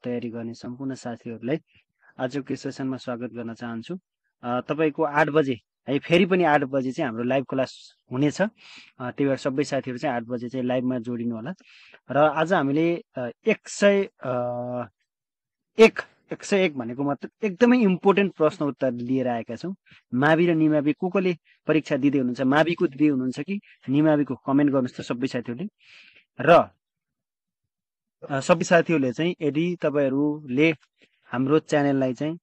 तयारी गर्ने सम्पूर्ण साथीहरूलाई आजको सेसनमा स्वागत गर्न चाहन्छु। तपाईको 8 बजे है फेरि पनि 8 बजे चाहिँ हाम्रो लाइभ क्लास हुनेछ। त्यही भएर सबै साथीहरू चाहिँ 8 बजे चाहिँ लाइभमा जोडिनु होला। र आज हामीले 101 भनेको मतलब एकदमै इम्पोर्टेन्ट प्रश्न उत्तर लिएर आएका छौँ। मावि र निमावि कोले परीक्षा दिँदै हुनुहुन्छ, माविको दिँदै हुनुहुन्छ कि निमाविको, कमेन्ट गर्नुहोस् त सबै साथीहरूले। र सबै साथीहरूले चाहिँ यदि तपाईहरूले हाम्रो च्यानललाई चाहिँ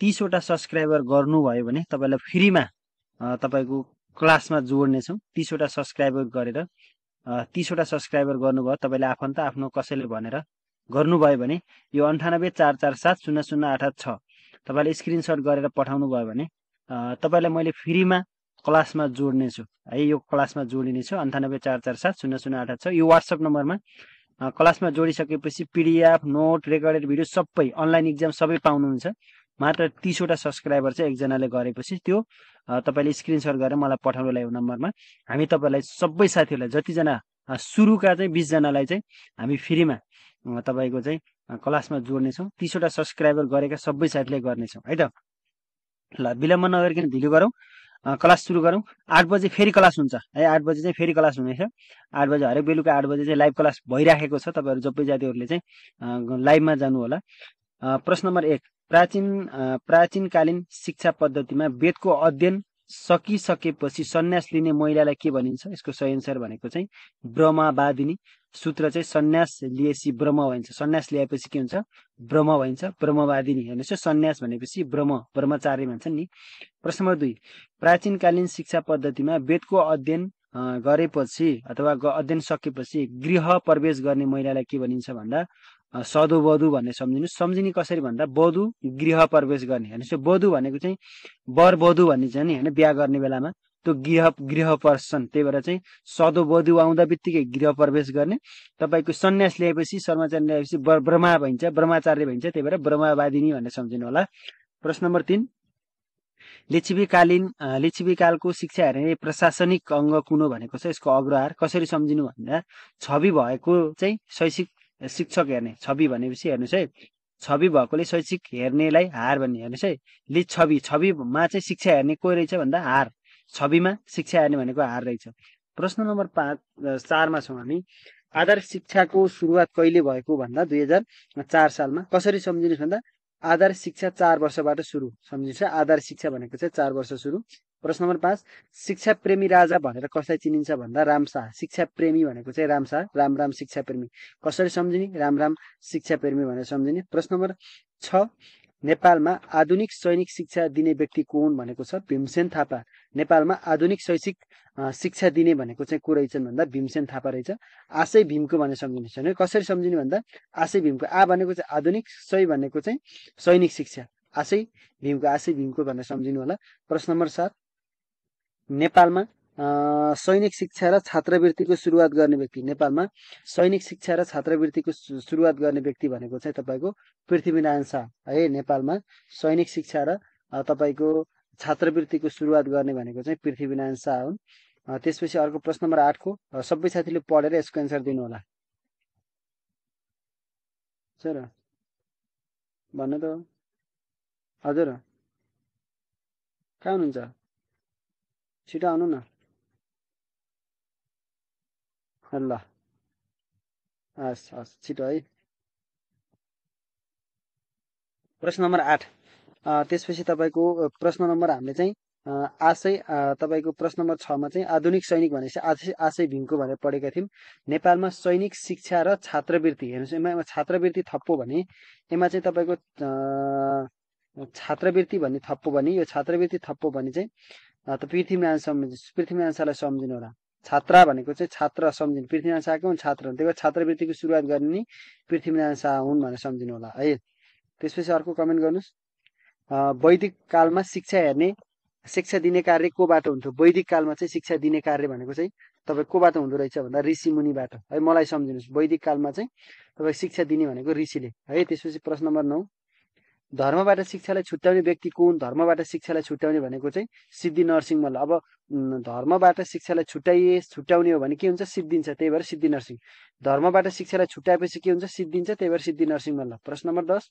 30 वटा सब्सक्राइबर गर्नुभयो भने तपाईलाई फ्रीमा तपाईको क्लासमा जोड्नेछौँ। 30 वटा सब्सक्राइबर गरेर 30 वटा सब्सक्राइबर गर्नुभयो तपाईले आफन्त आफ्नो कसैले भनेर गर्नुभयो भने यो 9844700886 तपाईले स्क्रिनशट गरेर पठाउनु भयो भने तपाईलाई मैले फ्रीमा क्लासमा जोड्नेछु है। यो क्लासमा जोडिनेछु 9844700886 यो व्हाट्सएप नम्बरमा क्लासमा जोडिसकेपछि पीडीएफ, नोट, रेकर्डेड भिडियो सबै अनलाइन एक्जाम सबै पाउनुहुन्छ। मात्र 30 वटा सब्सक्राइबर चाहिँ एकजनाले गरेपछि त्यो तपाईले स्क्रिनशट गरेर मलाई पठाउनुलाई यो नम्बरमा हामी तपाईलाई सबै साथीहरूलाई जतिजना सुरुका चाहिँ 20 जनालाई चाहिँ हामी फ्रीमा तपाईको चाहिँ क्लासमा जोड्नेछौँ। 30 वटा सब्सक्राइबर गरेका सबै साथीले गर्नेछौँ है त। ल विलम्ब नगरिकन ढिलो गरौँ, क्लास सुरु गरौँ। 8 बजे फेरि क्लास हुन्छ है। 8 बजे चाहिँ फेरि क्लास हुनेछ। 8 बजे हरेक बेलुका 8 बजे चाहिँ लाइभ क्लास भइराखेको छ। तपाईहरु सबै साथीहरूले चाहिँ लाइभमा जानु होला। प्रश्न नम्बर 1, प्राचीनकालीन शिक्षा पद्धतिमा वेदको अध्ययन सकिसकेपछि सन्यास लिने महिलालाई के भनिन्छ? यसको सही आन्सर भनेको चाहिँ ब्रह्मवादिनी। सूत्र चाहिँ सन्यास लिएपछि ब्रह्म भइन्छ। सन्यास ल्याएपछि के हुन्छ? ब्रह्म भइन्छ, ब्रह्मवादिनी। हेर्नुस् सन्यास भनेपछि ब्रह्मचारी भन्छन् नि। प्रश्न नम्बर 2, प्राचीनकालीन शिक्षा पद्धतिमा वेदको अध्ययन गरेपछि अथवा अध्ययन सकेपछि गृह प्रवेश गर्ने महिलालाई के भनिन्छ भन्दा सधुवधु भन्ने सम्झिनु। सम्झिने कसरी भन्दा वधु गृह प्रवेश गर्ने। हेर्नुस् वधु भनेको चाहिँ वर वधु भनिन्छ नि हैन, बिहा गर्ने बेलामा त्यो गृह पर्सन। त्यही भएर चाहिँ सधुवधु आउँदा बित्तिकै गृह प्रवेश गर्ने। तपाईको सन्यास ल्याएपछि शर्माचार्य ल्याएपछि ब्रह्मा भइन्छ, ब्रह्मचार्य भइन्छ। त्यही भएर ब्रह्मवादिनी भनेर सम्झिनु होला। प्रश्न नम्बर 3, लिच्छवीकालको शिक्षा हेर्ने प्रशासनिक अङ्ग कुन हो भनेको छ? यसको अग्रहार। कसरी सम्झिनु भन्दा छवि भएको चाहिँ शैक्षिक शिक्षक हेर्ने। छवि भनेपछि हेर्नुस् है, छवि भएकोले शैक्षिक हेर्नेलाई हार भन्ने। हेर्नुस् है, छविमा चाहिँ शिक्षा हेर्ने कोही रहेछ भन्दा हार। छविमा शिक्षा हेर्ने भनेको हार रहेछ। प्रश्न नम्बर 4 मा छौँ हामी। आधार शिक्षाको सुरुवात कहिले भएको भन्दा 2004 सालमा। कसरी सम्झिनुहोस् भन्दा आधार शिक्षा 4 वर्षबाट सुरु। सम्झिन्छ आधार शिक्षा भनेको चाहिँ 4 वर्ष सुरु। प्रश्न नम्बर 5, शिक्षा प्रेमी राजा भनेर कसलाई चिनिन्छ भन्दा रामशाह। शिक्षा प्रेमी भनेको चाहिँ रामशाह, राम शिक्षा प्रेमी। कसरी सम्झिने? राम शिक्षा प्रेमी भनेर सम्झिने। प्रश्न नम्बर 6, नेपालमा आधुनिक सैनिक शिक्षा दिने व्यक्ति कोन भनेको छ? भीमसेन थापा। नेपालमा आधुनिक शैक्षिक शिक्षा दिने भनेको चाहिँ को रहेछन् भन्दा भीमसेन थापा रहेछ। आशय भीमको भनेर सम्झिनु। कसरी सम्झिने भन्दा आशय भीमको। आ भनेको चाहिँ आधुनिक, सै भनेको चाहिँ सैनिक शिक्षा। आशय भीमको भनेर सम्झिनु होला। प्रश्न नम्बर 7, नेपालमा सैनिक शिक्षा र छात्रवृत्तिको सुरुवात गर्ने व्यक्ति। नेपालमा सैनिक शिक्षा र छात्रवृत्तिको सुरुवात गर्ने व्यक्ति भनेको चाहिँ तपाईको पृथ्वीनारायण शाह है। नेपालमा सैनिक शिक्षा र तपाईको छात्रवृत्तिको सुरुवात गर्ने भनेको चाहिँ पृथ्वीनारायण शाह हुन्। त्यसपछि अर्को प्रश्न नम्बर 8 को सबै साथीले पढेर यसको एन्सर दिनु होला। सर भन्नु त हजुर, कहाँ हुनुहुन्छ? छिटो आउनु न। ल हस् छिटो है। प्रश्न नम्बर 8, त्यसपछि तपाईको प्रश्न नम्बर हामीले चाहिँ आशय तपाईको प्रश्न नम्बर 6 मा चाहिँ आधुनिक सैनिक भनेपछि आशय भीमको भनेर पढेका थियौँ। नेपालमा सैनिक शिक्षा र छात्रवृत्ति। हेर्नुस् यसमा छात्रवृत्ति थप्पो भने यसमा चाहिँ तपाईको छात्रवृत्ति भन्ने थप्पो भने यो छात्रवृत्ति थप्पो भने चाहिँ पृथ्वीनारायण शाहलाई सम्झिनु होला। छात्रा भनेको चाहिँ छात्र सम्झिनु। पृथ्वीनारायण शाहको छात्र हुन्, त्यही भएर छात्रवृत्तिको सुरुवात गर्ने नि पृथ्वीनारायण शाह हुन् भनेर सम्झिनु होला है। त्यसपछि अर्को कमेन्ट गर्नुस्। वैदिक कालमा शिक्षा दिने कार्य कोबाट हुन्थ्यो? वैदिक कालमा चाहिँ शिक्षा दिने कार्य भनेको चाहिँ तपाईँ कोबाट हुँदो रहेछ भन्दा ऋषि मुनिबाट है। मलाई सम्झिनुहोस्, वैदिक कालमा चाहिँ तपाईँ शिक्षा दिने भनेको ऋषिले है। त्यसपछि प्रश्न नम्बर 9, धर्मबाट शिक्षालाई छुट्याउने व्यक्ति कुन? धर्मबाट शिक्षालाई छुट्याउने भनेको चाहिँ सिद्धि नरसिंह मल्ल। अब धर्मबाट शिक्षालाई छुट्याउने हो भने के हुन्छ? सिद्धिन्छ, त्यही भएर सिद्धि नरसिंह। धर्मबाट शिक्षालाई छुट्याएपछि के हुन्छ? सिद्धिन्छ, त्यही भएर सिद्धि नरसिंह मल्ल। प्रश्न नम्बर 10,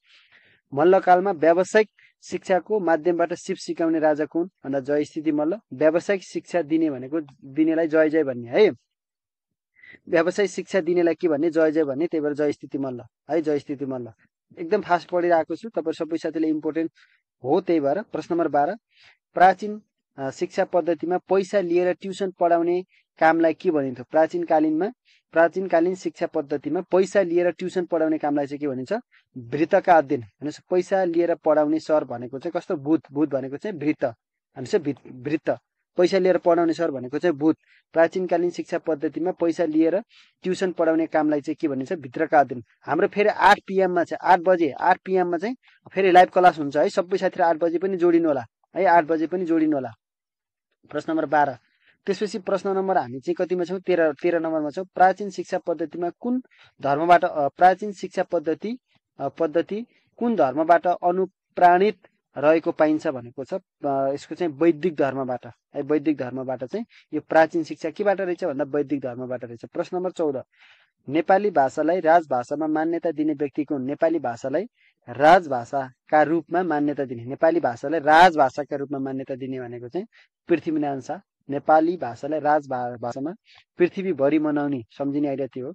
मल्लकालमा व्यावसायिक शिक्षाको माध्यमबाट सिप सिकाउने राजा कुन? भन्दा जय स्थिति मल्ल। व्यावसायिक शिक्षा दिने भनेको दिनेलाई जय जय भन्ने है, व्यावसायिक शिक्षा दिनेलाई के भन्ने? जय जय भन्ने, त्यही भएर जय स्थिति मल्ल है, जय स्थिति मल्ल। एकदम फास्ट पढिरहेको छु, तपाईहरु सबै साथीले इम्पोर्टेन्ट हो, त्यही भएर। प्रश्न नम्बर 12, प्राचीन शिक्षा पद्धतिमा पैसा लिएर ट्युसन पढाउने कामलाई के भनिन्थ्यो? प्राचीनकालीन शिक्षा पद्धतिमा पैसा लिएर ट्युसन पढाउने कामलाई चाहिँ के भनिन्छ? भृतका अध्ययन। हेर्नुस्, पैसा लिएर पढाउने सर भनेको चाहिँ कस्तो? भूत भनेको चाहिँ भृत। हेर्नुस्, भृत। पैसा लिएर पढाउने सर भनेको चाहिँ भूत। प्राचीनकालीन शिक्षा पद्धतिमा पैसा लिएर ट्युसन पढाउने कामलाई चाहिँ के भनिन्छ? भित्रका अध्ययन। हाम्रो फेरि 8 PM मा चाहिँ 8 बजे 8 PM मा चाहिँ फेरि लाइभ क्लास हुन्छ है, सबै साथीहरु 8 बजे पनि जोडिनु होला है, 8 बजे पनि जोडिनु होला। प्रश्न नम्बर 12। त्यसपछि प्रश्न नम्बर हामी चाहिँ कतिमा छौं? 13 नम्बरमा छौं। प्राचीन शिक्षा पद्धतिमा कुन धर्मबाट प्राचीन शिक्षा पद्धति कुन धर्मबाट अनुप्राणित रहेको पाइन्छ भनेको छ? यसको चाहिँ वैदिक धर्मबाट है, वैदिक धर्मबाट चाहिँ यो प्राचीन शिक्षा केबाट रहेछ भन्दा वैदिक धर्मबाट रहेछ। प्रश्न नम्बर 14, नेपाली भाषालाई राजभाषामा मान्यता दिने व्यक्ति कुन? नेपाली भाषालाई राजभाषाका रूपमा मान्यता दिने, नेपाली भाषालाई राजभाषाका रूपमा मान्यता दिने भनेको चाहिँ पृथ्वीनारायण शाह। नेपाली भाषालाई राजभाषामा पृथ्वीभरि मनाउने सम्झिने आइडिया थियो।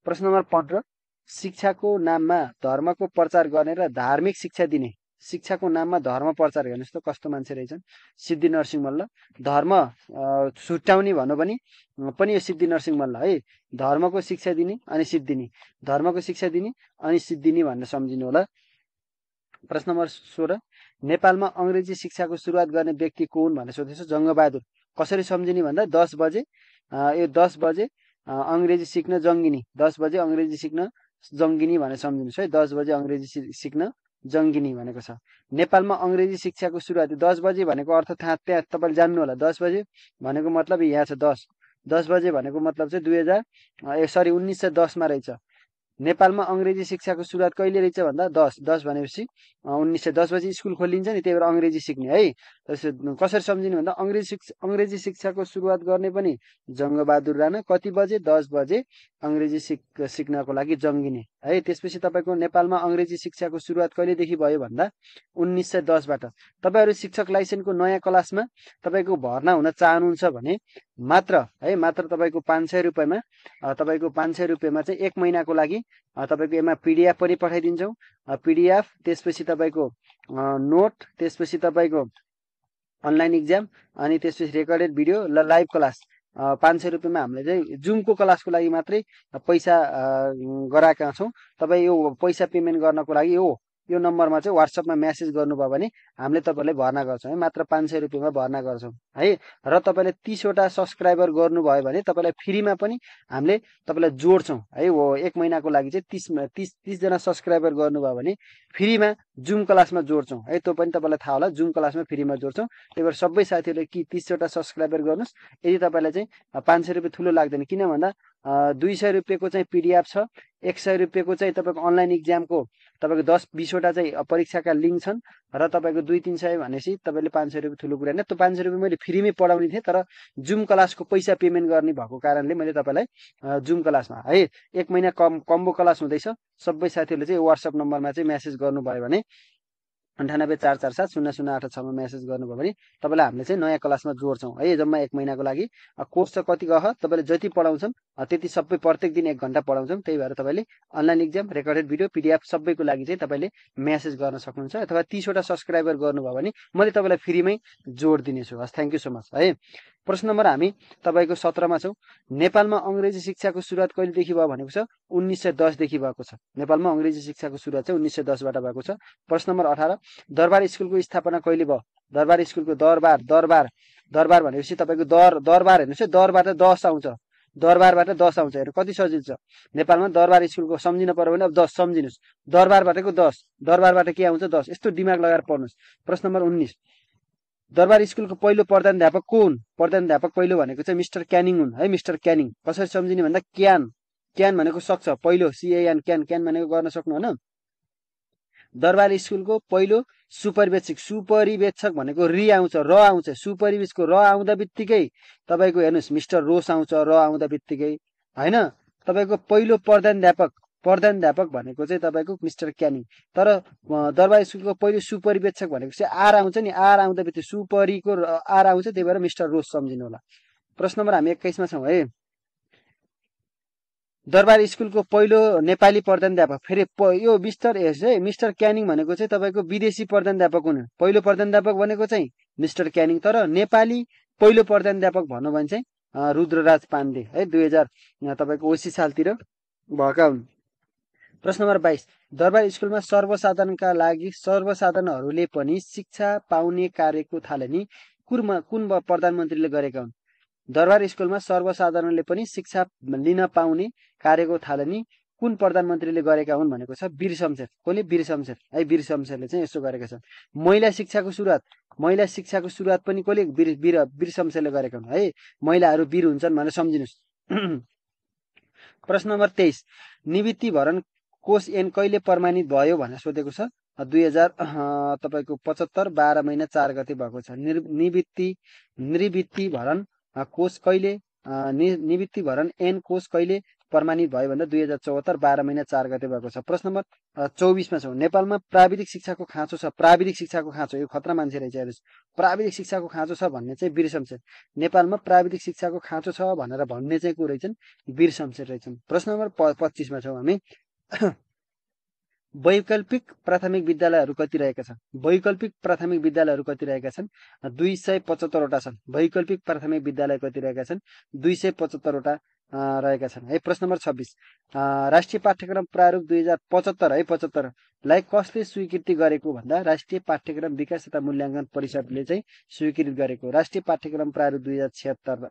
प्रश्न नम्बर 15, शिक्षाको नाममा धर्मको प्रचार गर्ने र धार्मिक शिक्षा दिने, शिक्षाको नाममा धर्म प्रचार गर्ने जस्तो कस्तो मान्छे रहेछन्? सिद्धि नरसिंह मल्ल। धर्म छुट्याउने भन्नु पनि यो सिद्धि नरसिंह मल्ल है, धर्मको शिक्षा दिने अनि सिद्धिने, धर्मको शिक्षा दिने अनि सिद्धिने भनेर सम्झिनु होला। प्रश्न नम्बर 16, नेपालमा अंग्रेजी शिक्षाको सुरुवात गर्ने व्यक्ति कुन भनेर सोधेछ? जङ्गबहादुर। कसरी सम्झिने भन्दा 10 बजे यो 10 बजे अंग्रेजी सिक्न जङ्गिनी, 10 बजे अंग्रेजी सिक्न जङ्गिनी भनेर सम्झिनुस् है, 10 बजे अंग्रेजी सिक्न जङ्गिनी भनेको छ। नेपालमा अंग्रेजी शिक्षाको सुरुवात 10 बजे भनेको अर्थ त्यहाँ तपाईले जान्नु होला। 10 बजे भनेको मतलब यहाँ छ 10 बजे भनेको मतलब चाहिँ 1910 मा रहेछ। नेपालमा अंग्रेजी शिक्षाको सुरुवात कहिले रहेछ भन्दा 10 भनेपछि 1910 बजे स्कुल खोलिन्छ नि, त्यही भएर अंग्रेजी सिक्ने है। कसरी सम्झिने भन्दा अंग्रेजी शिक्षाको सुरुवात गर्ने पनि जङ्गबहादुर राणा। कति बजे? 10 बजे अंग्रेजी सिक्नको लागि जङ्गिने है। त्यसपछि तपाईको नेपालमा अंग्रेजी शिक्षाको सुरुवात कहिलेदेखि भयो भन्दा 1910 बाट। तपाईहरु शिक्षक लाइसेन्सको नयाँ क्लासमा तपाईको भर्ना हुन चाहनुहुन्छ भने मात्र तपाईको 500 रुपैयाँमा तपाईको 500 रुपैयाँमा चाहिँ 1 महिनाको लागि तपाईको एमा पीडीएफ पनि पठाइदिन्छौं। पीडीएफ, त्यसपछि तपाईको नोट, त्यसपछि तपाईको अनलाइन एक्जाम अनि त्यसपछि रेकर्डेड भिडियो र लाइभ क्लास 500 रुपैयाँमा हामीले चाहिँ जुमको क्लासको लागि मात्रै पैसा गराएका छौं। तपाई यो पैसा पेमेन्ट गर्नको लागि यो नम्बरमा चाहिँ व्हाट्सएपमा मेसेज गर्नुभयो भने हामीले तपाईलाई भर्ना गर्छौं है, मात्र 500 रुपैयाँमा भर्ना गर्छौं है। र तपाईले 30 वटा सब्स्क्राइबर गर्नुभयो भने तपाईलाई फ्रीमा पनि हामीले तपाईलाई जोड्छौं है। 1 महिनाको लागि चाहिँ 30 जना सब्स्क्राइबर गर्नुभयो भने फ्रीमा जुम क्लासमा जोड्छौं है। त्यो पनि तपाईलाई थाहा होला, जुम क्लासमा फ्रीमा जोड्छौं। त्यही भएर सबै साथीहरुले कि 30 वटा सब्स्क्राइबर गर्नुस्। यदि तपाईलाई चाहिँ 500 रुपैयाँ ठुलो लाग्दैन, किन भन्दा 200 रुपैयाँको चाहिँ पीडीएफ छ, 100 रुपैयाँको चाहिँ तपाईको अनलाइन एक्जामको तपाईको 10-20 वटा चाहिँ परीक्षाका लिंक छन् र तपाईको 200-300 भनेपछि तपाईले 500 रुपैयाँ ठुलो कुरा हैन। त्यो 500 रुपैयाँ मैले फ्रीमै पढाउने थिएँ, तर जुम क्लासको पैसा पेमेन्ट गर्ने भएको कारणले मैले तपाईलाई जुम क्लासमा है 1 महिना कम्बो क्लास हुँदैछ। सबै साथीहरुले चाहिँ व्हाट्सएप नम्बरमा चाहिँ मेसेज गर्नुभयो भने 9844700886 मा मेसेज गर्नुभयो भने तपाईलाई हामीले चाहिँ नयाँ क्लासमा जोड्छौं है। जम्मा 1 महिनाको लागि कोर्स चाहिँ कति गह तपाईले जति पढाउँछन् त्यति सबै प्रत्येक दिन 1 घण्टा पढाउँछौं। त्यही भएर तपाईले online exam, recorded video, PDF सबैको लागि चाहिँ तपाईले मेसेज गर्न सक्नुहुन्छ। अथवा 30 वटा सब्स्क्राइबर गर्नुभयो भने मैले तपाईलाई फ्रीमै जोड दिनेछु। हस्, थ्यांक यू सो मच है। प्रश्न नम्बर हामी तपाईको 17 मा छौं। नेपालमा अंग्रेजी शिक्षाको सुरुवात कहिलेदेखि भयो भनेको छ? 1910 देखि भएको छ। नेपालमा अंग्रेजी शिक्षाको सुरुवात चाहिँ 1910 बाट भएको छ। प्रश्न नम्बर 18, दरबार स्कुलको स्थापना कहिले भयो? दरबार स्कुलको दरबार भनेपछि तपाईको दरबार हेर्नुस् है, दरबाट 10 आउँछ, दरबारबाट 10 आउँछ। हेर्नु कति सजिलो छ। नेपालमा दरबार स्कुलको सम्झिन पर्यो भने अब 10 सम्झिनुस्। दरबारबाटको 10, दरबारबाट के आउँछ? 10। यस्तो दिमाग लगाएर पढ्नुस्। प्रश्न नम्बर 19, दरबार स्कुलको पहिलो प्रधानाध्यापक कुन? प्रधानाध्यापक पहिलो भनेको चाहिँ मिस्टर क्यानिङ हुन् है, मिस्टर क्यानिङ। कसरी सम्झिने भन्दा क्यान भनेको सक्छ, पहिलो CAN, क्यान भनेको गर्न सक्नु हैन। दरबार स्कुलको पहिलो सुपरिवेक्षक भनेको रि आउँछ, र आउँछ। सुपरिवेक्षकको र आउँदा बित्तिकै तपाईँको हेर्नुहोस् मिस्टर रोस आउँछ, र आउँदा बित्तिकै होइन। तपाईँको पहिलो प्रधानाध्यापक भनेको चाहिँ तपाईँको मिस्टर क्यानिङ। तर दरबार स्कुलको पहिलो सुपरिवेक्षक भनेको चाहिँ आर आउँछ नि, आर आउँदा बित्तिकै सुपरीको आर आउँछ, त्यही भएर मिस्टर रोस सम्झिनु होला। प्रश्न नम्बर हामी 21 मा छौँ है। दरबार स्कुलको पहिलो नेपाली प्रधानाध्यापक, फेरि यो मिस्टर क्यानिङ भनेको चाहिँ तपाईँको विदेशी प्रधानाध्यापक हुनु। पहिलो प्रधानाध्यापक भनेको चाहिँ मिस्टर क्यानिङ, तर नेपाली पहिलो प्रधानाध्यापक भन्नु भने चाहिँ रुद्रराज पाण्डे है, 2000 तपाईँको 80 सालतिर भएका हुन्। प्रश्न नम्बर 22, दरबार स्कुलमा सर्वसाधारणका लागि सर्वसाधारणहरूले पनि शिक्षा पाउने कार्यको थालनी कुन प्रधानमन्त्रीले गरेका हुन्? दरबार स्कुलमा सर्वसाधारणले पनि शिक्षा लिन पाउने कार्यको थालनी कुन प्रधानमन्त्रीले गरेका हुन् भनेको छ वीर शमशेर। कसले? वीर शमशेर है, वीर शमशेरले चाहिँ यसो गरेका छन्। महिला शिक्षाको सुरुवात पनि कसले? वीर शमशेरले गरेका हुन् है। महिलाहरू वीर हुन्छन् भनेर सम्झिनुहोस्। प्रश्न नम्बर 23, निवृत्ति भरण कोष ऐन कहिले प्रमाणित भयो भनेर सोधेको छ। 2000 तपाईँको 75 12 महिना 4 गते भएको छ। निवृत्ति भरण कोष कहिले निवृत्ति भरण ऐन कोष कहिले प्रमाणित भयो भन्दा 2074 12 महिना 4 गते भएको छ। प्रश्न नम्बर 24 मा छौँ। नेपालमा प्राविधिक शिक्षाको खाँचो छ। प्राविधिक शिक्षाको खाँचो, यो खतरा मान्छे रहेछ हेर्नुहोस्। प्राविधिक शिक्षाको खाँचो छ भन्ने चाहिँ वीर शमशेर। नेपालमा प्राविधिक शिक्षाको खाँचो छ भनेर भन्ने चाहिँ को रहेछन्? वीर शमशेर रहेछन्। प्रश्न नम्बर 25 मा छौँ हामी। वैकल्पिक प्राथमिक विद्यालयहरू कति रहेका छन्? वैकल्पिक प्राथमिक विद्यालयहरू कति रहेका छन्? 275 वटा छन्। वैकल्पिक प्राथमिक विद्यालय कति रहेका छन्? 275 वटा रहेका छन् है। प्रश्न नम्बर 26, राष्ट्रिय पाठ्यक्रम प्रारूप 2075 है, 75 लाई कसले स्वीकृति गरेको भन्दा राष्ट्रिय पाठ्यक्रम विकास तथा मूल्याङ्कन परिषदले चाहिँ स्वीकृत गरेको। राष्ट्रिय पाठ्यक्रम प्रारूप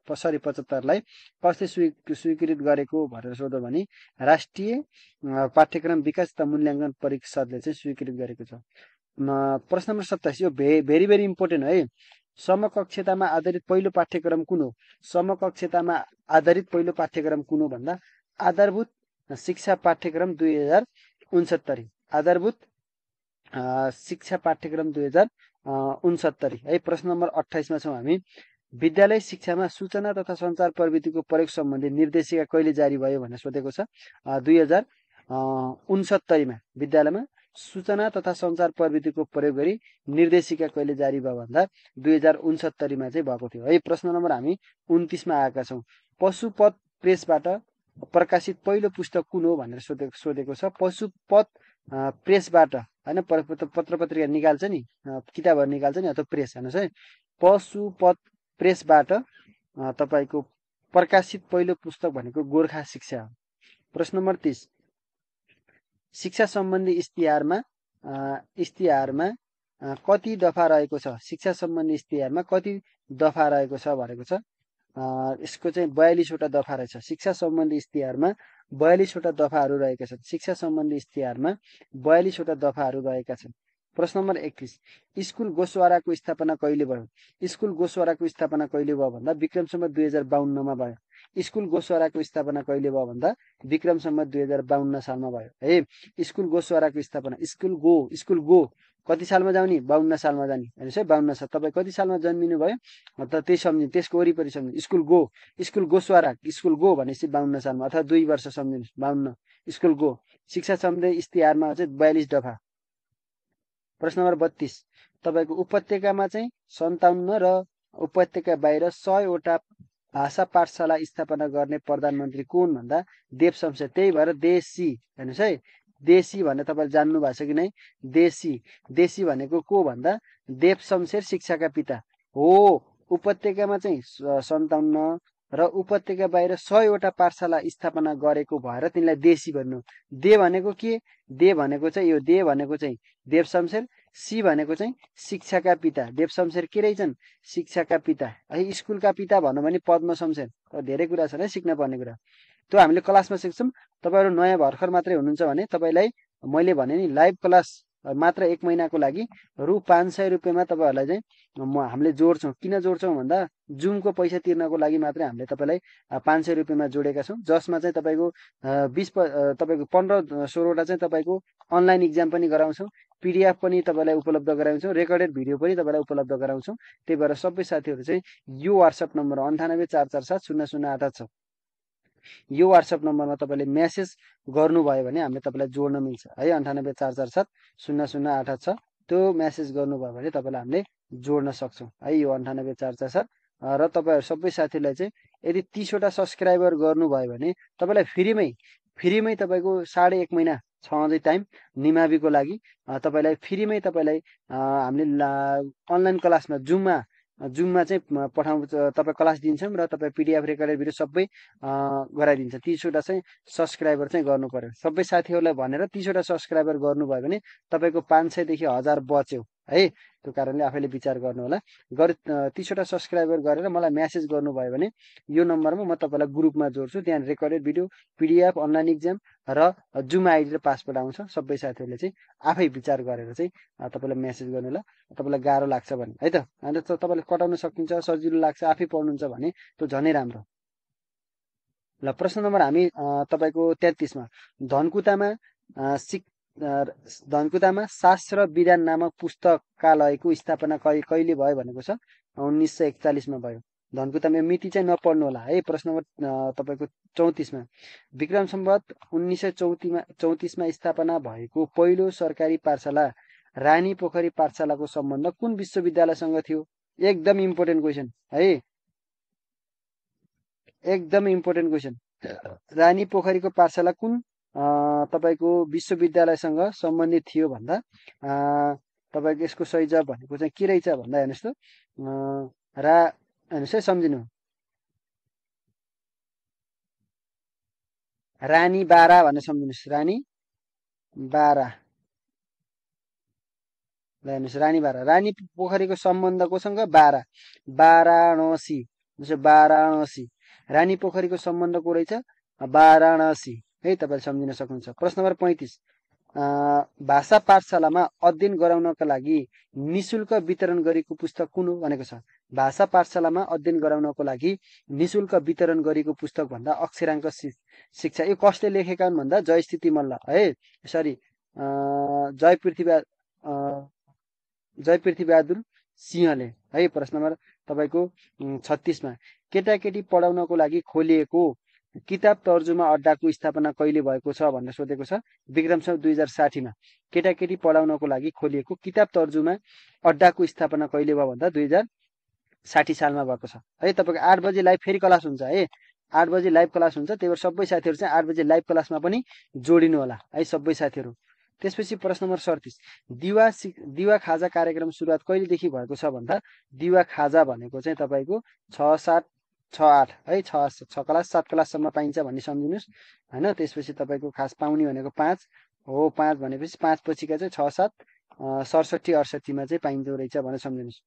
75 लाई कसले स्वीकृत गरेको भनेर सोध्यो भने राष्ट्रिय पाठ्यक्रम विकास तथा मूल्याङ्कन परिषदले चाहिँ स्वीकृत गरेको छ। प्रश्न नम्बर 27, यो भेरी भेरी इम्पोर्टेन्ट है। समकक्षतामा आधारित पहिलो पाठ्यक्रम कुन हो? समकक्षतामा आधारित पहिलो पाठ्यक्रम कुन हो भन्दा आधारभूत शिक्षा पाठ्यक्रम 2069। आधारभूत शिक्षा पाठ्यक्रम 2069 है। प्रश्न नम्बर 28 मा छौँ हामी। विद्यालय शिक्षामा सूचना तथा सञ्चार प्रविधिको प्रयोग सम्बन्धी निर्देशिका कहिले जारी भयो भनेर सोधेको छ। 2069 मा विद्यालयमा सूचना तथा सञ्चार प्रविधिको प्रयोग गरी निर्देशिका कहिले जारी भयो भन्दा 2069 मा चाहिँ भएको थियो है। प्रश्न नम्बर हामी 29 मा आएका छौँ। पशुपत प्रेसबाट प्रकाशित पहिलो पुस्तक कुन हो भनेर सोधेको छ। पशुपत प्रेसबाट होइन, पत्र पत्रिका निकाल्छ नि, किताबहरू निकाल्छ नि, अथवा प्रेस हेर्नुहोस् है। पशुपत प्रेसबाट तपाईँको प्रकाशित पहिलो पुस्तक भनेको गोर्खा शिक्षा हो। प्रश्न नम्बर 30, शिक्षा सम्बन्धी इस्तिहारमा कति दफा रहेको छ? शिक्षा सम्बन्धी इस्तिहारमा कति दफा रहेको छ भनेको छ। यसको चाहिँ 42 वटा दफा रहेछ। शिक्षा सम्बन्धी इस्तिहारमा 42 वटा दफाहरू रहेका छन्। शिक्षा सम्बन्धी इस्तिहारमा 42 वटा दफाहरू रहेका छन्। प्रश्न नम्बर 31, स्कुल गोसवाराको स्थापना कहिले भयो? स्कुल गोसवाराको स्थापना कहिले भयो भन्दा विक्रम सम्वत 2052 मा भयो। स्कुल गोसवाराको स्थापना कहिले भयो भन्दा विक्रम सम्वत 2052 सालमा भयो है। स्कुल गोसवाराको स्थापना, स्कुल गो कति सालमा जाउने? 52 सालमा जाने हेर्नुहोस् है। 52 साल, तपाईँ कति सालमा जन्मिनु भयो त त्यही सम्झिनु, त्यसको वरिपरि सम्झिनु। स्कुल गोसवारा, स्कुल गो भनेपछि 52 सालमा, अथवा 2 वर्ष सम्झिनुहोस्। 52 स्कुल गो। शिक्षा सम्बन्धी इस्तिहारमा चाहिँ 42 दफा। प्रश्न नम्बर 32, तपाईँको उपत्यकामा चाहिँ 57 र उपत्यका बाहिर 100 वटा भाषा पाठशाला स्थापना गर्ने प्रधानमन्त्री कुन भन्दा देव शमशेर। त्यही भएर देशी हेर्नुहोस् है, देशी भनेर तपाईँले जान्नु भएको छ कि नै? देशी भनेको को भन्दा देव शमशेर शिक्षाका पिता हो। उपत्यकामा चाहिँ 57 र उपत्यका बाहिर 100 वटा पाठशाला स्थापना गरेको भएर तिनलाई देशी भन्नु। दे भनेको के? दे भनेको चाहिँ यो दे भनेको चाहिँ देव शमशेर, सी भनेको चाहिँ शिक्षाका पिता। देव शमशेर के रहेछन्? शिक्षाका पिता है। स्कुलका पिता भन्नु भने पद्म शमशेर। धेरै कुरा छन् है सिक्न पर्ने कुरा, त्यो हामीले क्लासमा सिक्छौँ। तपाईँहरू नयाँ भर्खर मात्रै हुनुहुन्छ भने तपाईँलाई मैले भने नि लाइभ क्लास मात्र 1 महिनाको लागि रु 500 रुपियाँमा तपाईँहरूलाई चाहिँ हामीले जोड्छौँ। किन जोड्छौँ भन्दा जुमको पैसा तिर्नको लागि मात्रै हामीले तपाईँलाई 500 रुपियाँमा जोडेका छौँ, जसमा चाहिँ तपाईँको 15-16वटा चाहिँ तपाईँको अनलाइन इक्जाम पनि गराउँछौँ, पिडिएफ पनि तपाईँलाई उपलब्ध गराउँछौँ, रेकर्डेड भिडियो पनि तपाईँलाई उपलब्ध गराउँछौँ। त्यही भएर सबै साथीहरू चाहिँ यो वाट्सएप नम्बर 98447008 छ, यो वाट्सएप नम्बरमा तपाईँले मेसेज गर्नुभयो भने हामीले तपाईँलाई जोड्न मिल्छ है। 98447008 छ, त्यो मेसेज गर्नुभयो भने तपाईँलाई हामीले जोड्न सक्छौँ है, यो 984470। र तपाईँहरू सबै साथीहरूलाई चाहिँ यदि 30वटा सब्सक्राइबर गर्नुभयो भने तपाईँलाई फ्रीमै तपाईँको 1.5 महिना छ अझै टाइम निमाविको लागि तपाईँलाई फ्रीमै तपाईँलाई हामीले अनलाइन क्लासमा जुममा चाहिँ पठाउँछ, तपाईँ क्लास दिन्छौँ र तपाईँ पिडिएफ रेकर्डेड भिडियो सबै गराइदिन्छ। 30वटा चाहिँ सब्सक्राइबर चाहिँ गर्नु पर्यो। सबै साथीहरूलाई भनेर 30वटा सब्सक्राइबर गर्नुभयो भने तपाईँको 500 देखि 1000 बच्यो है। त्यो कारणले आफैले विचार गर्नु होला। 30वटा सब्सक्राइबर गरेर मलाई मेसेज गर्नुभयो भने यो नम्बरमा म तपाईँलाई ग्रुपमा जोड्छु, त्यहाँ recorded video, PDF, online exam र जुम आइडी र पासवर्ड आउँछ। सबै साथीहरूले चाहिँ आफै विचार गरेर चाहिँ तपाईँलाई मेसेज गर्नु होला। तपाईँलाई गाह्रो लाग्छ भने है त, अन्त तपाईँले कटाउन सकिन्छ, सजिलो लाग्छ, आफै पढ्नुहुन्छ भने त्यो झनै राम्रो। ल प्रश्न नम्बर हामी तपाईँको 33मा धनकुटामा शास्त्र विधान नामक पुस्तकालयको स्थापना कहिले भयो भनेको छ? 1941मा भयो। धनकुटामा मिति चाहिँ नपढ्नु होला है। प्रश्न नम्बर तपाईँको 34मा विक्रम सम्वत 1934मा स्थापना भएको पहिलो सरकारी पाठशाला रानी पोखरी पाठशालाको सम्बन्ध कुन विश्वविद्यालयसँग थियो? एकदम इम्पोर्टेन्ट क्वेसन है, एकदम इम्पोर्टेन्ट क्वेसन। रानी पोखरीको पाठशाला कुन तपाईँको विश्वविद्यालयसँग सम्बन्धित थियो भन्दा तपाईँको यसको सही जवाब भनेको चाहिँ के रहेछ भन्दा हेर्नुहोस् त, हेर्नुहोस् है, सम्झिनु, रानी बारा भनेर सम्झिनुहोस्, रानी बारा। ल हेर्नुहोस्, रानी बारा, रानी पोखरीको सम्बन्ध कोसँग? वाराणसी। वाराणसी, रानी पोखरीको सम्बन्ध को रहेछ? वाराणसी है, तपाईँले सम्झिन सक्नुहुन्छ। प्रश्न नम्बर 35 भाषा पाठशालामा अध्ययन गराउनका लागि निशुल्क वितरण गरेको पुस्तक कुन हो भनेको छ? भाषा पाठशालामा अध्ययन गराउनको लागि निशुल्क वितरण गरेको पुस्तक भन्दा अक्षराङ्क शिक्षा, यो कसले लेखेका हुन् भन्दा जयस्थिति मल्ल है, सरी जय पृथ्वीबहादुर सिंहले है। प्रश्न नम्बर तपाईँको 36मा केटाकेटी पढाउनको लागि खोलिएको किताब तर्जुमा अड्डाको स्थापना कहिले भएको छ भनेर सोधेको छ? विक्रम सम्वत 2060मा केटाकेटी पढाउनको लागि खोलिएको किताब तर्जुमा अड्डाको स्थापना कहिले भयो भन्दा 2060 सालमा भएको छ है। तपाईँको 8 बजे लाइभ फेरि क्लास हुन्छ है, 8 बजे लाइभ क्लास हुन्छ, त्यही भएर सबै साथीहरू चाहिँ 8 बजे लाइभ क्लासमा पनि जोडिनु होला है सबै साथीहरू। त्यसपछि प्रश्न नम्बर 37 दिवा खाजा कार्यक्रम सुरुवात कहिलेदेखि भएको छ भन्दा दिवा खाजा भनेको चाहिँ तपाईँको 6, 7, 6, 8 है, 6 क्लास 7 क्लाससम्म पाइन्छ भन्ने सम्झिनुहोस् होइन। त्यसपछि तपाईँको खास पाउने भनेको 5 हो, 5 भनेपछि 5 पछिका चाहिँ 6, 7, 67, 68मा चाहिँ पाइँदो रहेछ भनेर सम्झिनुहोस्।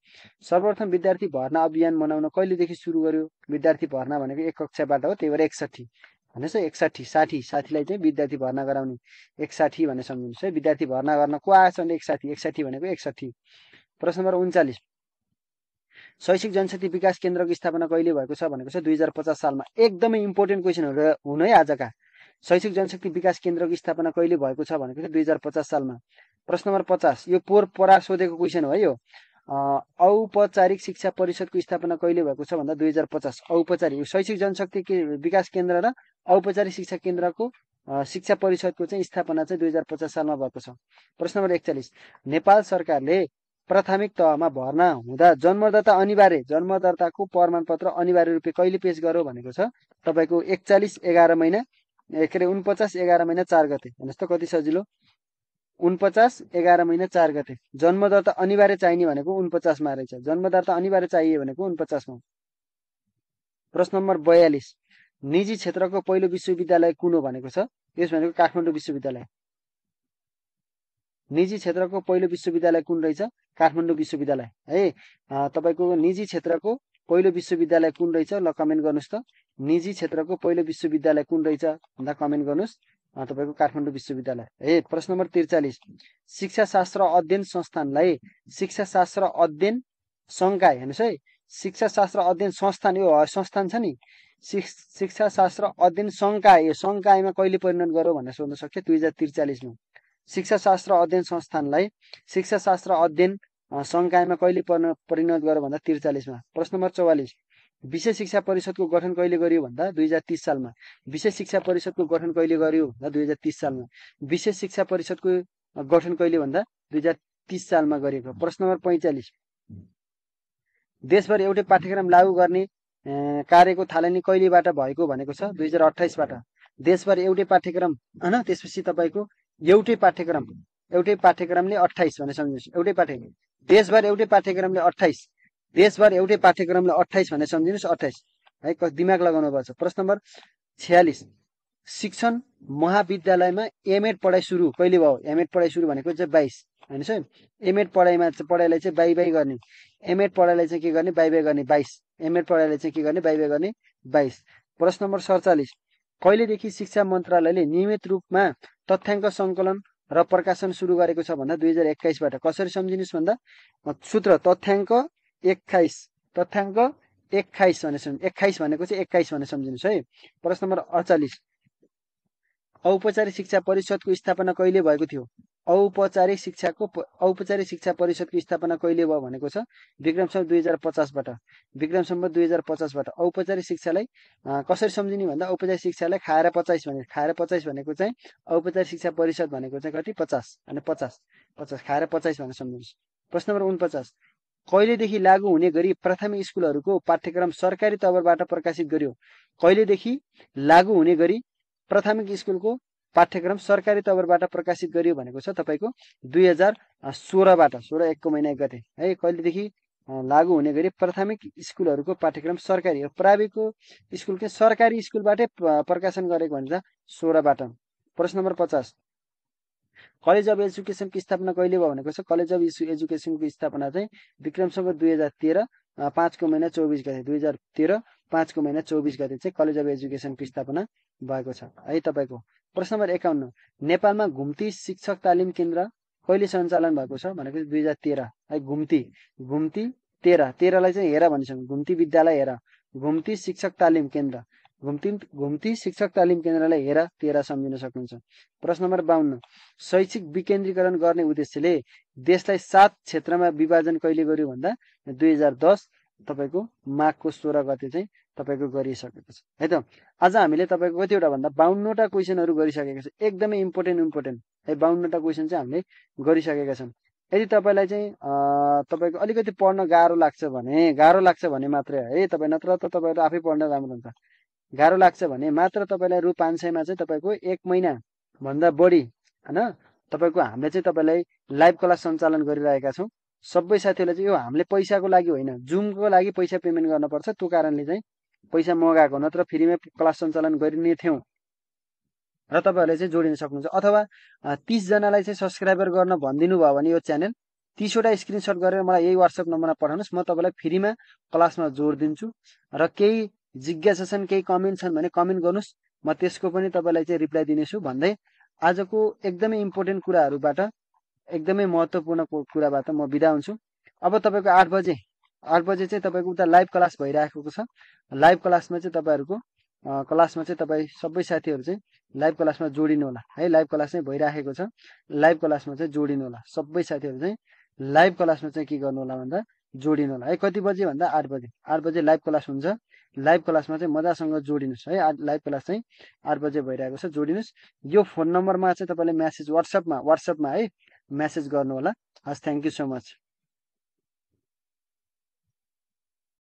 सर्वप्रथम विद्यार्थी भर्ना अभियान मनाउन कहिलेदेखि सुरु गर्यो? विद्यार्थी भर्ना भनेको 1 कक्षाबाट हो, त्यही भएर 61 भन्नुहोस् है, 61 60 साथीलाई चाहिँ विद्यार्थी भर्ना गराउने 61 भनेर सम्झिनुहोस् है। विद्यार्थी भर्ना गर्न को आएछ भने 61 भनेको 61। प्रश्न नम्बर 39 शैक्षिक जनशक्ति विकास केन्द्रको स्थापना कहिले भएको छ भनेको छ? 2050 सालमा। एकदमै इम्पोर्टेन्ट क्वेसनहरू हुन् है आजका। शैक्षिक जनशक्ति विकास केन्द्रको स्थापना कहिले भएको छ भनेको छ? 2050 सालमा। प्रश्न नम्बर 50 यो पोरा सोधेको क्वेसन हो है यो। औपचारिक शिक्षा परिषदको स्थापना कहिले भएको छ भन्दा 2050। औपचारिक शैक्षिक जनशक्ति विकास केन्द्र र औपचारिक शिक्षा केन्द्रको शिक्षा परिषदको चाहिँ स्थापना चाहिँ 2050 सालमा भएको छ। प्रश्न नम्बर 41 नेपाल सरकारले प्राथमिक तहमा भर्ना हुँदा जन्मदर्ताको प्रमाणपत्र अनिवार्य रूपले कहिले पेश गर्यो भनेको छ? तपाईँको 41/11 महिना 49/11 महिना 4 गते। हेर्नुहोस् त कति सजिलो, 49/11 महिना 4 गते। जन्मदर्ता अनिवार्य चाहिने भनेको 49मा रहेछ, जन्मदर्ता अनिवार्य चाहिए भनेको 49मा। प्रश्न नम्बर 42 निजी क्षेत्रको पहिलो विश्वविद्यालय कुन हो भनेको छ? यस भनेको काठमाडौँ विश्वविद्यालय। निजी क्षेत्रको पहिलो विश्वविद्यालय कुन रहेछ? काठमाडौँ विश्वविद्यालय है। तपाईँको निजी क्षेत्रको पहिलो विश्वविद्यालय कुन रहेछ? ल कमेन्ट गर्नुहोस् त, निजी क्षेत्रको पहिलो विश्वविद्यालय कुन रहेछ भन्दा कमेन्ट गर्नुहोस्। तपाईँको काठमाडौँ विश्वविद्यालय है। प्रश्न नम्बर 43 शिक्षाशास्त्र अध्ययन संस्थानलाई शिक्षाशास्त्र अध्ययन संकाय हेर्नुहोस् है, शिक्षाशास्त्र अध्ययन संस्थान, यो संस्थान छ नि, शिक्षाशास्त्र अध्ययन संकाय, यो संकायमा कहिले परिणत गर्यो भनेर सोध्न सक्छ 2043 मा। शिक्षाशास्त्र अध्ययन संस्थानलाई शिक्षाशास्त्र अध्ययन संकायमा कहिले परिणत गर्यो भन्दा 43 मा। प्रश्न नम्बर 44 विशेष शिक्षा परिषदको गठन कहिले गरियो भन्दा 2030 सालमा। विशेष शिक्षा परिषदको गठन कहिले गरियो भन्दा 2030 सालमा। विशेष शिक्षा परिषदको गठन कहिले भन्दा 2030 सालमा गरिएको। प्रश्न नम्बर 45 देशभर एउटै पाठ्यक्रम लागू गर्ने कार्यको थालनी कहिलेबाट भएको भनेको छ 2028 बाट। देशभर एउटै पाठ्यक्रम हैन, त्यसपछि तपाईको एउटै पाठ्यक्रमले 28 भनेर सम्झिनुस्। एउटै पाठ्यक्रम देशभर एउटै पाठ्यक्रमले 28, देशभर एउटै पाठ्यक्रमले 28 भनेर सम्झिनुस्। 28 है, दिमाग लगाउनु पर्छ। प्रश्न नम्बर 46 शिक्षण महाविद्यालयमा एमएड पढाइ सुरु कहिले भयो। एमएड पढाइ सुरु भनेको चाहिँ 22 हैन है। एमएड पढाइलाई चाहिँ बाइ गर्ने, एमएड पढाइलाई चाहिँ के गर्ने बाइ गर्ने 22, एमएड पढाइलाई चाहिँ के गर्ने बाइ गर्ने 22। प्रश्न नम्बर 47 कहिलेदेखि शिक्षा मन्त्रालयले नियमित रूपमा तथ्याङ्क सङ्कलन र प्रकाशन सुरु गरेको छ भन्दा 2021 बाट। कसरी सम्झिनुस् भन्दा सूत्र तथ्याङ्क 21, तथ्याङ्क 21 भनेर 21 भनेको चाहिँ 21 भनेर सम्झिनुस् है। प्रश्न नम्बर 48 औपचारिक शिक्षा परिषदको स्थापना कहिले भएको थियो। औपचारिक शिक्षा परिषदको स्थापना कहिले भयो भनेको छ विक्रम सम्वत 2050 बाट। विक्रम सम्वत 2050 बाट। औपचारिक शिक्षालाई कसरी सम्झिने भन्दा औपचारिक शिक्षालाई खाएर 50 भने, खाएर 50 भनेको चाहिँ औपचारिक शिक्षा परिषद भनेको चाहिँ कति 50 अनि 50 खाएर 50 भनेर सम्झिनुस्। प्रश्न नम्बर 49 कहिलेदेखि लागू हुने गरी प्राथमिक स्कुलहरूको पाठ्यक्रम सरकारी तवरबाट प्रकाशित गर्यो। कहिलेदेखि लागू हुने गरी प्राथमिक स्कुलको पाठ्यक्रम सरकारी तवरबाट प्रकाशित गरियो भनेको छ तपाईको 2016 बाट। 16 1 को महिना 1 गते है। कहिलेदेखि लागू हुने गरी प्राथमिक स्कुलहरूको पाठ्यक्रम सरकारी हो, प्राइभेटको स्कुलकै सरकारी स्कुलबाटै प्रकाशन गरेको भन्छ 16 बाट। प्रश्न नम्बर 50 कलेज अफ एजुकेसनको स्थापना कहिले भयो भनेको छ। कलेज अफ एजुकेसनको स्थापना चाहिँ विक्रम सम्वत 2013 5 को महिना 24 गते। 2013 5 को महिना 24 गते चाहिँ कलेज अफ एजुकेसनको स्थापना भएको छ है तपाईको। प्रश्न नम्बर 51 नेपालमा घुम्ती शिक्षक तालिम केन्द्र कहिले सञ्चालन भएको छ भनेको 2013 है। घुम्ती 13 लाई चाहिँ हेरा भनिसक्नु, घुम्ती विद्यालय हेरा, घुम्ती शिक्षक तालिम केन्द्र, घुम्ती शिक्षक तालिम केन्द्रलाई हेरा 13 सम्झिन सक्नुहुन्छ। प्रश्न नम्बर 52 शैक्षिक विकेन्द्रीकरण गर्ने उद्देश्यले देशलाई 7 क्षेत्रमा विभाजन कहिले गर्यो भन्दा 2010 तपाईको माघको 16 गते चाहिँ तपाईको गरिसकेको छ है त। आज हामीले तपाईको कतिवटा भन्दा 52 वटा क्वेशनहरु गरिसकेका छौं, एकदमै इम्पोर्टेन्ट है। 52 वटा क्वेशन चाहिँ हामीले गरिसकेका छौं। यदि तपाईलाई चाहिँ तपाईको अलिकति पढ्न गाह्रो लाग्छ भने मात्रै है तपाई, नत्र त तपाईहरु आफै पढ्न राम्रो हुन्छ। गाह्रो लाग्छ भने मात्र तपाईलाई रु 500 मा चाहिँ तपाईको 1 महिना भन्दा बढी हैन तपाईको हामीले चाहिँ तपाईलाई लाइभ क्लास सञ्चालन गरिरहेका छौं। सबै साथीहरुले चाहिँ यो हामीले पैसाको लागि होइन, जुमको लागि पैसा पेमेन्ट गर्न पर्छ, त्यो कारणले चाहिँ पैसा मगाएको, नत्र फ्रीमै क्लास सञ्चालन गरिने थियौं र तपाईहरुले चाहिँ जोडिन सक्नुहुन्छ। अथवा 30 जनालाई चाहिँ सब्स्क्राइबर गर्न भनिदिनु भयो भने यो च्यानल 30 वटा स्क्रिनशट गरेर मलाई यही WhatsApp नम्बरमा पठाउनुस्, म तपाईलाई फ्रीमा क्लासमा जोडिदिन्छु। र केही जिज्ञासा छन्, केही कमेन्ट छन् भने कमेन्ट गर्नुस्, म त्यसको पनि तपाईलाई चाहिँ रिप्लाई दिनेछु भन्दै आजको एकदमै इम्पोर्टेन्ट कुराहरुबाट, एकदमै महत्त्वपूर्ण कुराबाट म बिदा हुन्छु। अब तपाईको 8 बजे चाहिँ तपाईको उता लाइभ क्लास भइराखेको छ। लाइभ क्लासमा चाहिँ तपाईहरुको क्लासमा चाहिँ तपाई सबै साथीहरु चाहिँ लाइभ क्लासमा जोडिनु होला है। लाइभ क्लास चाहिँ भइराखेको छ, लाइभ क्लासमा चाहिँ जोडिनु होला। सबै साथीहरु चाहिँ लाइभ क्लासमा चाहिँ के गर्नु होला भन्दा जोडिनु होला है। कति बजे भन्दा 8 बजे। 8 बजे लाइभ क्लास हुन्छ। लाइभ क्लासमा चाहिँ मजासँग जोडिनुस् है। लाइभ क्लास चाहिँ 8 बजे भइरहेको छ, जोडिनुस्। यो फोन नम्बरमा चाहिँ तपाईले मेसेज WhatsApp मा है मेसेज गर्नु होला। हस्, थ्यांक यू सो मच।